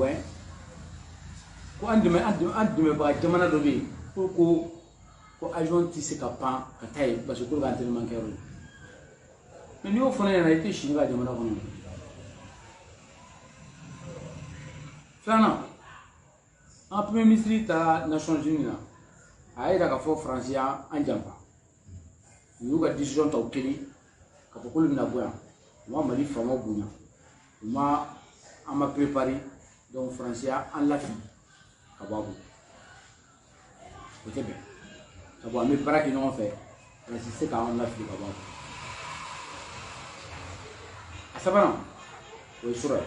ouais ko andime ba jamana do bi ko agent tissé ka pan ka tay parce que ko ga entraînement kero mais ni o fona na été chine ga jamana ko fana en premier ministre ta Nations Unies là aïda ka fo francia en jampa ñu ga décision taw keli ka ko na boya moi mali fama bunya moi on m'a préparé donc francia en la fille kababu ok bien ça va me para qui non fait c'est quand on la fille kababu asabana o sura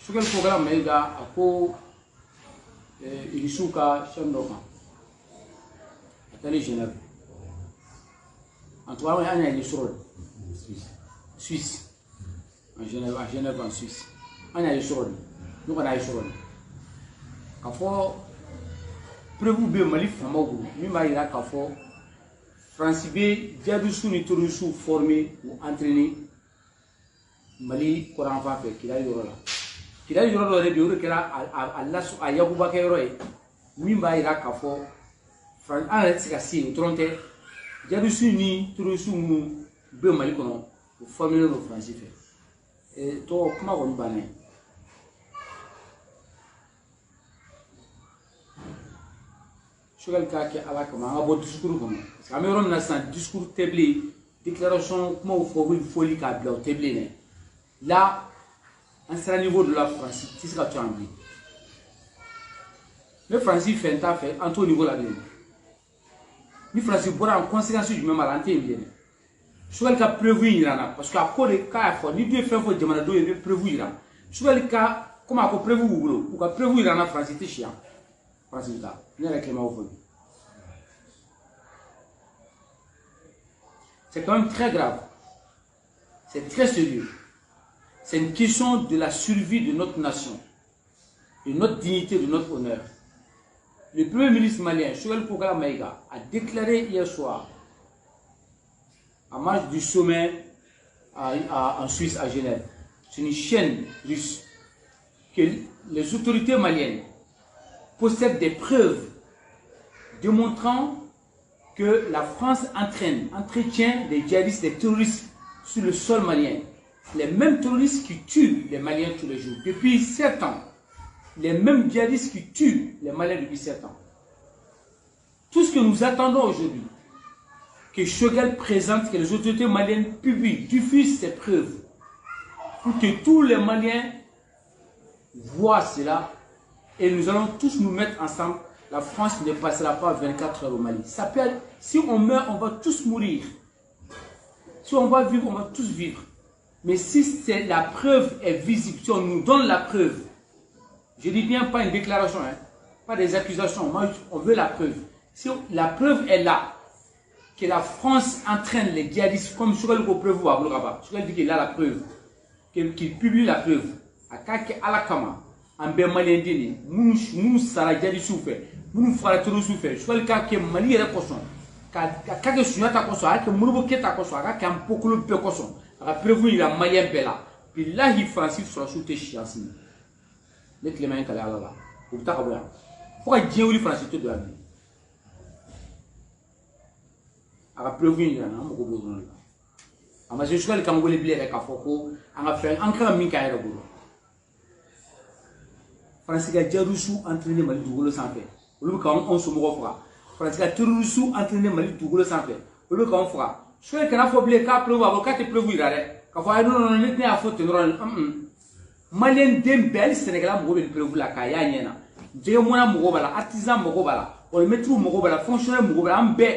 sugal programme mega ako ilisuka shandoka atali Genève en tout cas on a une sur Suisse en Genève en Suisse on a une sur nous on a une sur kafo prévu be mali famago mi ma ira kafo France be jabisu ni torusu formé ou entraîné mali coran fa fait kila yoro la de kila Allah su ayakuba ke yoro e mi ma ira kafo France en sika si tronte jabisu ni torusu mu be mali kono formé no France fait et to kuma ko bané Chogal ka ke ala kama nga bo discours comme parce que amérom na san discours table déclaration comment il faut folie ka bla table né là un certain niveau de la France c'est ce que tu as dit le français fait ta fait en tout niveau là bien ni français bora en conséquence du même à l'antenne bien Chogal ka prévu irana parce que à quoi les cas faut ni bien faire faut demander do et prévu irana Chogal ka comment ko prévu ou ka prévu irana français c'est chiant c'est quand même très grave, c'est très sérieux, c'est une question de la survie de notre nation, de notre dignité, de notre honneur. Le premier ministre malien, Choguel Kokala Maïga, a déclaré hier soir, à marge du sommet en Suisse, à Genève, sur une chaîne russe, que les autorités maliennes possèdent des preuves démontrant que la France entretient des djihadistes, des terroristes sur le sol malien. Les mêmes terroristes qui tuent les Maliens tous les jours. Depuis 7 ans. Les mêmes djihadistes qui tuent les Maliens depuis 7 ans. Tout ce que nous attendons aujourd'hui, que Choguel présente, que les autorités maliennes publient, diffusent ces preuves, pour que tous les Maliens voient cela, et nous allons tous nous mettre ensemble. La France ne passera pas 24 heures au Mali. Ça peut être, si on meurt, on va tous mourir. Si on va vivre, on va tous vivre. Mais si la preuve est visible, si on nous donne la preuve, je dis bien pas une déclaration, hein, pas des accusations, moi, on veut la preuve. Si la preuve est là, que la France entraîne les djihadistes, comme Choguel ko preuve à Boulgaba, Choguel dit qu'il a la preuve, qu'il publie la preuve, à Kake Alakama, en Malien Dini, nous sara djihadistes fait. Nous ferons tout souffrir. Je veux que Mali est conscient. Que Sunata conscient, que Mouroubo Keta conscient, que Mpokolo Pe conscient. A prévu la Malien Bella. Puis là, il Francis sera sous tes chiens. Les Clément Kalala là. Ou Takaboya. Pourquoi Dieu ou Francis te doit dire? A prévu il y a un mot de a ma je suis le Cambodge blé avec Afoko. On a fait un cran Mika et le boulot. Francis a déjà reçu entraîné Mali du boulot sans faire. Olu ka on so mo fera parce que terroriste entraîner Mali Togo sans faire olu ka on fera so e kana fo ble ka prévu avocat te prévu irare ka fa non ne a faute non malien dembel sénégal mo be prévu la ka ya nyena je mona mo bala artisan mo bala o le mettre mo bala fonctionnaire mo bala ambe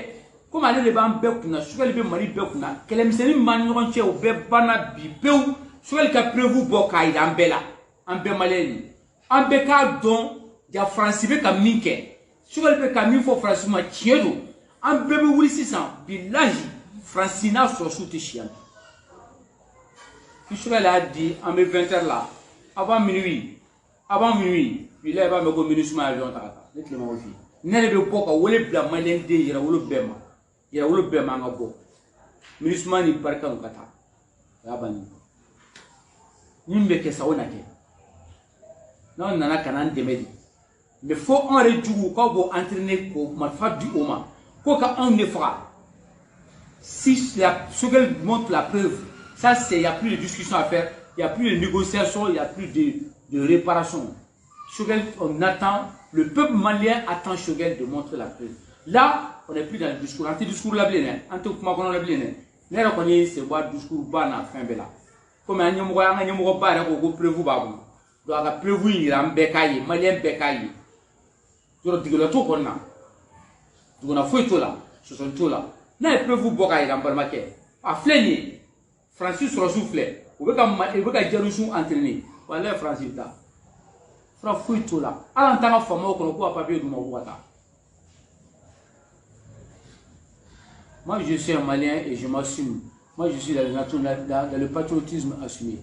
comme aller le ban be kuna so le be Mali be kuna kelemseni man nyon che o be bana bi peu so le ka prévu bo ka ida ambela ambe malien ambe ka don ya France be ka minke Choguel pe ka min fo France ma tiedo am bebe wuli 600 billahi Francina so soute chian. Choguel a dit en 20h là avant minuit billahi ba me go minusma avion ta le clément aussi nele be boko wole bla malien de yira wolo bema nga bo minusma ni barka no kata ya bani nimbe ke sawona ke non nana kanan demedi mais faut en rejugu ko bo entraîner ko ma fa du oma ko ka on ne fera si la Choguel montre la preuve ça c'est il y a plus de discussion à faire, il y a plus de négociation, il y a plus de réparation. Choguel, on attend, le peuple malien attend Choguel de montrer la preuve. Là, on n'est plus dans le discours. Anti-discours la blé, anti-comment la blé. N'est pas qu'on c'est voir discours bas na fin bela. Comme un yamou bas, on prévu babou. Donc on a prévu il a un bécaille, malien bécaille. Donc tu le tout qu'on a. Donc on a fait tout là, ce sont tout là. N'a prévu bocaille dans Barmaké. A fléni, Francis soufflé. Ou veut qu'à Jérusalem entraîner. Voilà Francis là. Fra fouille tout là. À l'entendre femme qu'on a papier de mon boîte. Moi, je suis un Malien et je m'assume. Moi, je suis dans le patriotisme assumé.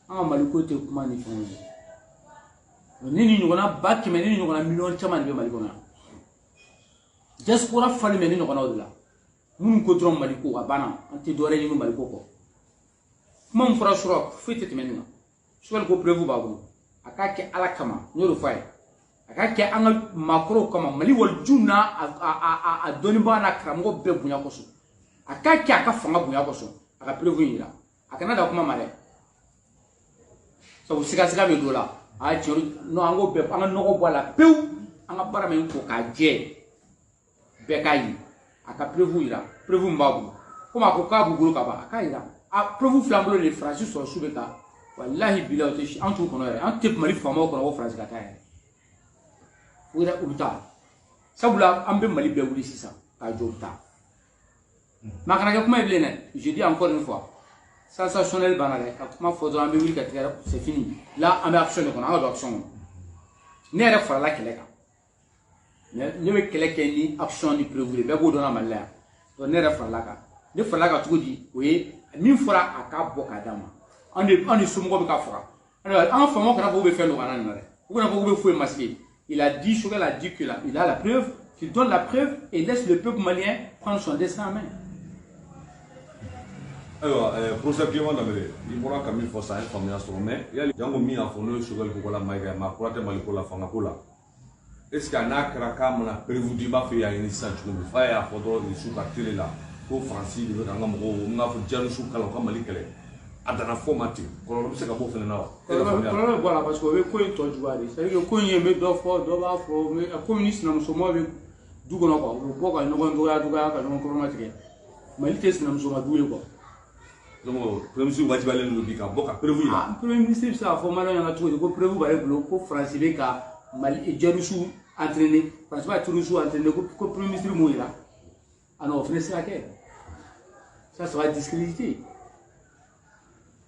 En Maliko, tu es comment il faut. Ni nous avons bac, mais nous avons un million de chamans de Malikona. Just pour la famille, mais nous avons là. Nous contrôlons Maliko, à Bana, anti-doré, nous Maliko. Mon frère Shrok, faites maintenant. Je vais le prévu Babou. A kake alakama, nous le faisons. Akake anga makro kama mali wal juna a doni bana kramgo be bunya koso akake aka fanga bunya koso aka prevenir akana da kuma male so sika be dola a tiru no ango be anga no bola pew anga bara men ko ka je be kai aka prevenir mbabu kuma ko ka bugulu ka ba aka ira a prevu flambeau de Francis so subeka wallahi bilaw te en tout kono en tip mali famo kono wo France kata ou ta sabula ambe mali be wuli sisa ka jota makana kuma iblene je dis encore une fois sensationnel banale kuma fodo ambe wuli ka tigara c'est fini là ambe action ko na action ne re fara la kele ka ne me kele ke ni action ni prévu be go dona malla to ne re fara la ka ne fara la ka tugudi oui min fara aka boka dama on est sumo be ka fara en famo kana bo be fe no kana na re ko na bo be foué masqué. Il a dit, Choguel a dit qu'il a la preuve, qu'il donne la preuve et laisse le peuple malien prendre son destin en main. Alors, procès Clément Damele, il pourra quand même faire ça, il sur mais il y a des gens qui ont mis en fond Choguel pour la maïga, ma croate malikola fangakola. Est-ce qu'il y a un kraka mon a prévu du bas fait à une instance comme le frère à photo de sous cartel là pour Francis de Rangamro, on a fait déjà sous calon comme malikele. Adana formati ko se ka bo fene na ko voilà parce que we ko to juari c'est que ko yeme do fo do ba fo me communiste na musomo be dugo na ko ka no ndo ya duga ka no ko matike malite na musomo duwe ko donc premier ministre wati balé no bika boka prévu là premier ministre ça fo mala na to ko prévu ba le ko France be ka mali jerusu entraîner France ba jerusu entraîner ko premier ministre mo ira alors fene ça va discréditer.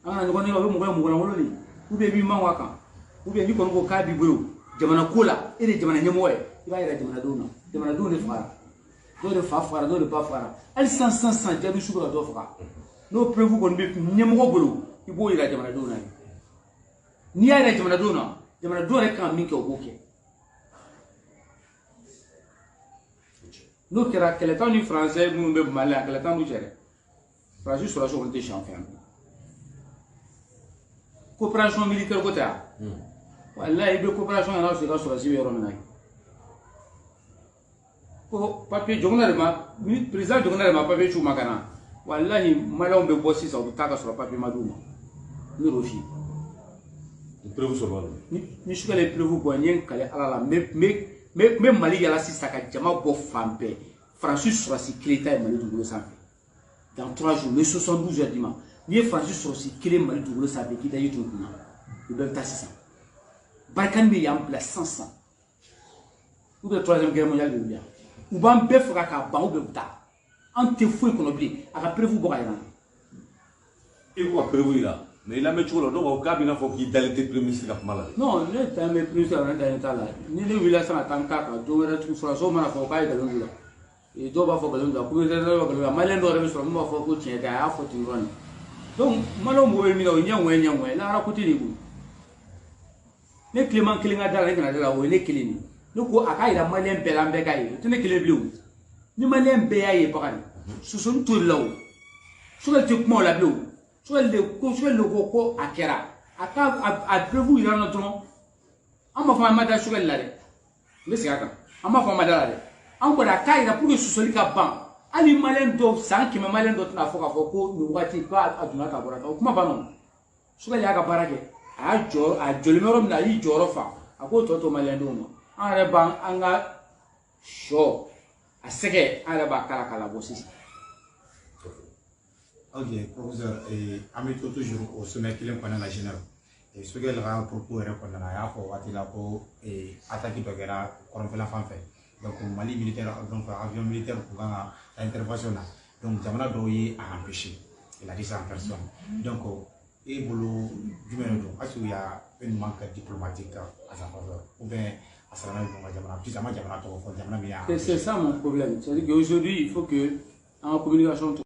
Ah, nous connaissons le mouvement mouvement ou bien bien waka ou bien ni ko ka bi buru jamana kola ere jamana nyemoye iba ira jamana dona fara do de fara do de pas fara al 100 jabi shukura do fara no prévu kon bi nyemo buru ibo ira jamana dona ni ira jamana dona kan min ke oboke no kera kele tan ni français mun be malais kele tan du chere français sur la souveraineté champion coopération militaire côté a wallahi be coopération na so ka so la sibe romena ko papier journal ma président journal ma papier chuma kana wallahi malon be bossi sa utaka so papier maduma ni rofi prévu sur balo ni suka le prévu ko nyen kale ala la me mali yala sisa ka jama bo fampe Francis sur si cléta mali du gros sanfe dans 3 jours le 72 heures dimanche. Ni Francis Rossi, qui est mal doublé, ça veut dire qu'il y a eu tout le monde. Il doit être 600. Barkan est en place 500. Ou de la 3e guerre mondiale de l'Union. Ou bien, il faut que vous en te fouille qu'on oublie. À prévu pour rien. Il faut prévu là. Mais il a mis tout le monde au cabinet, il faut qu'il ait été premier ministre de la maladie. Non, il est un peu plus dans l'état là. Ni les villages en tant que deux heures tout sur la somme, il faut qu'il y ait de et deux fois que l'on a couvert le malin d'or sur le mot pour que tu aies à faut tu run. Donc, malon moué mino, il y a un way, là, à côté de vous. Les Clément Killinga d'Alena, ou les Killing. Nous, à Kaïda, malin Bellam Begaï, tu n'es que les bleus. Ni malin Béaï et Paran. Ce sont tous là. Soit le tuc la bleu, soit le coco à Kera. a prévu il y a notre nom. On m'a fait un mandat sur elle là. Mais c'est quand on m'a fait un mandat là. On va la caille pour que ce soit le cas ban. Ali malin do sans qui me malin d'autres n'a pas ko nous voici pas à duna ka bora. Comment pas non? Sur elle y a ka barake. A jolmero na yi jorofa. A ko toto malin do no. En reban anga show. A seke en reban kala bossi. Ok, professeur, on est toujours au sommet qui est pendant la générale. Et ce que le propos est pendant la attaque de guerre, on fait la fin fait. Donc, Mali militaire, donc avion militaire pour l'intervention là. Donc, Jamana Doye a empêché. Il a dit ça en personne. Donc, et boulot du même donc, est-ce qu'il y a une manque diplomatique à sa faveur? Ou bien, à sa manière, c'est ça mon problème. C'est-à-dire qu'aujourd'hui, il faut que, en communication,